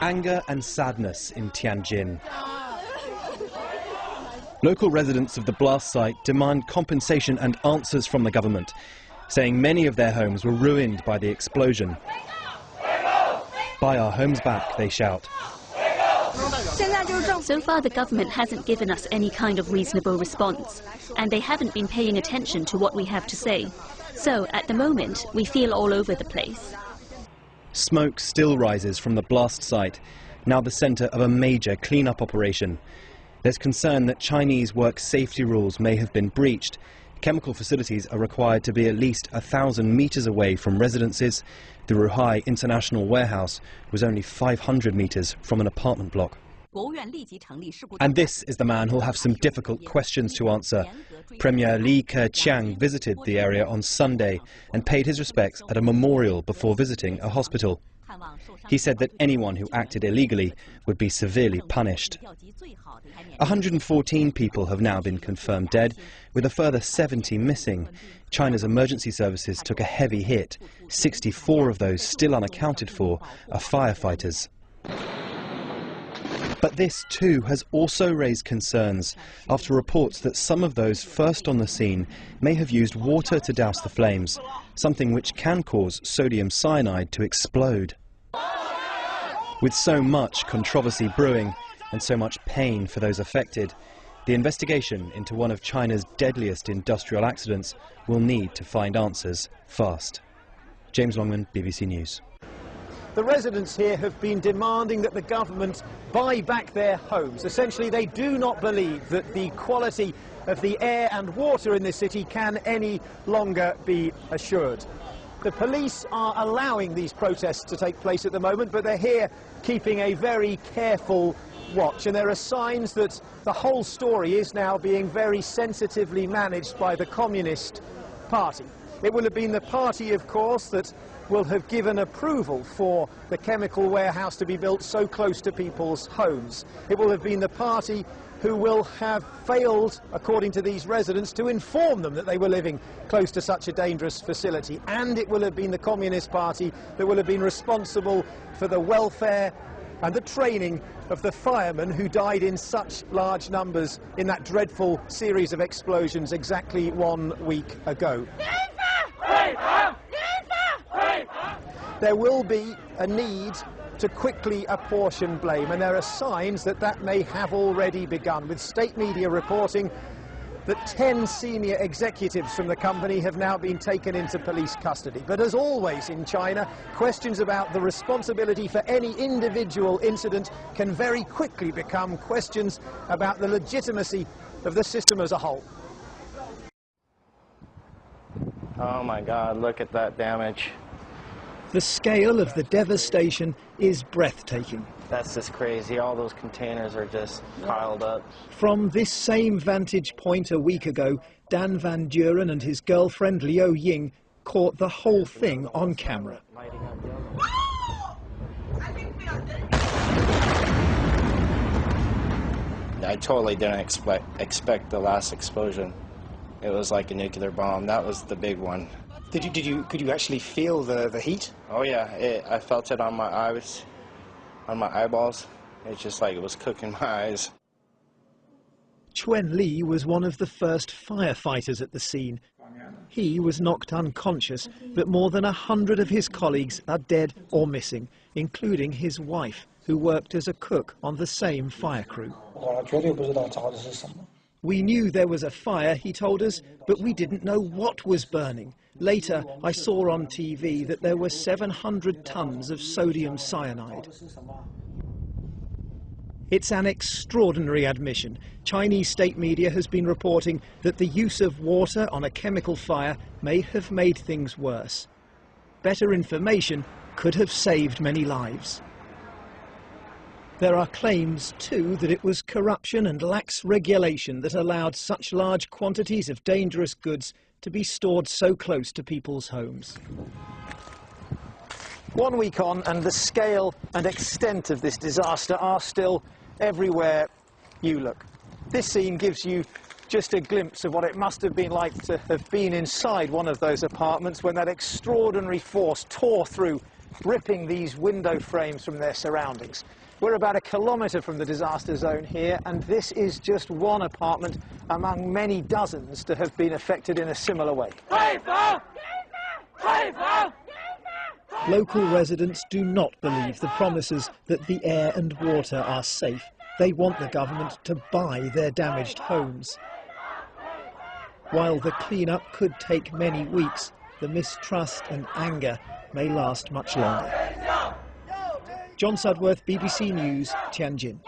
anger and sadness in Tianjin. Local residents of the blast site demand compensation and answers from the government, saying many of their homes were ruined by the explosion. Buy our homes back, they shout. So far, the government hasn't given us any kind of reasonable response, and they haven't been paying attention to what we have to say. So, at the moment, we feel all over the place. Smoke still rises from the blast site, now the centre of a major clean-up operation. There's concern that Chinese work safety rules may have been breached. Chemical facilities are required to be at least 1,000 metres away from residences. The Ruhai International Warehouse was only 500 metres from an apartment block. And this is the man who'll have some difficult questions to answer. Premier Li Keqiang visited the area on Sunday and paid his respects at a memorial before visiting a hospital. He said that anyone who acted illegally would be severely punished. 114 people have now been confirmed dead, with a further 70 missing. China's emergency services took a heavy hit. 64 of those still unaccounted for are firefighters. But this too has also raised concerns after reports that some of those first on the scene may have used water to douse the flames, something which can cause sodium cyanide to explode. With so much controversy brewing and so much pain for those affected, the investigation into one of China's deadliest industrial accidents will need to find answers fast. James Longman, BBC News. The residents here have been demanding that the government buy back their homes. Essentially, they do not believe that the quality of the air and water in this city can any longer be assured. The police are allowing these protests to take place at the moment, but they're here keeping a very careful watch. And there are signs that the whole story is now being very sensitively managed by the Communist Party. It will have been the party, of course, that will have given approval for the chemical warehouse to be built so close to people's homes. It will have been the party who will have failed, according to these residents, to inform them that they were living close to such a dangerous facility. And it will have been the Communist Party that will have been responsible for the welfare and the training of the firemen who died in such large numbers in that dreadful series of explosions exactly 1 week ago. There will be a need to quickly apportion blame, and there are signs that that may have already begun, with state media reporting that 10 senior executives from the company have now been taken into police custody. But as always in China, questions about the responsibility for any individual incident can very quickly become questions about the legitimacy of the system as a whole. Oh my God, look at that damage. The scale of the devastation is breathtaking. That's just crazy. All those containers are just piled up. From this same vantage point a week ago, Dan Van Duren and his girlfriend Liu Ying caught the whole thing on camera. I totally didn't expect the last explosion. It was like a nuclear bomb. That was the big one. Could you actually feel the heat? Oh yeah, I felt it on my eyes, on my eyeballs. It's just like it was cooking my eyes. Chuen Li was one of the first firefighters at the scene. He was knocked unconscious, but more than 100 of his colleagues are dead or missing, including his wife, who worked as a cook on the same fire crew. We knew there was a fire, he told us, but we didn't know what was burning. Later, I saw on TV that there were 700 tons of sodium cyanide. It's an extraordinary admission. Chinese state media has been reporting that the use of water on a chemical fire may have made things worse. Better information could have saved many lives. There are claims, too, that it was corruption and lax regulation that allowed such large quantities of dangerous goods to be stored so close to people's homes. 1 week on, and the scale and extent of this disaster are still everywhere you look. This scene gives you just a glimpse of what it must have been like to have been inside one of those apartments when that extraordinary force tore through ripping these window frames from their surroundings. We're about 1 kilometre from the disaster zone here, and this is just one apartment among many dozens that have been affected in a similar way. Local residents do not believe the promises that the air and water are safe. They want the government to buy their damaged homes. While the clean-up could take many weeks, the mistrust and anger may last much longer. John Sudworth, BBC News, Tianjin.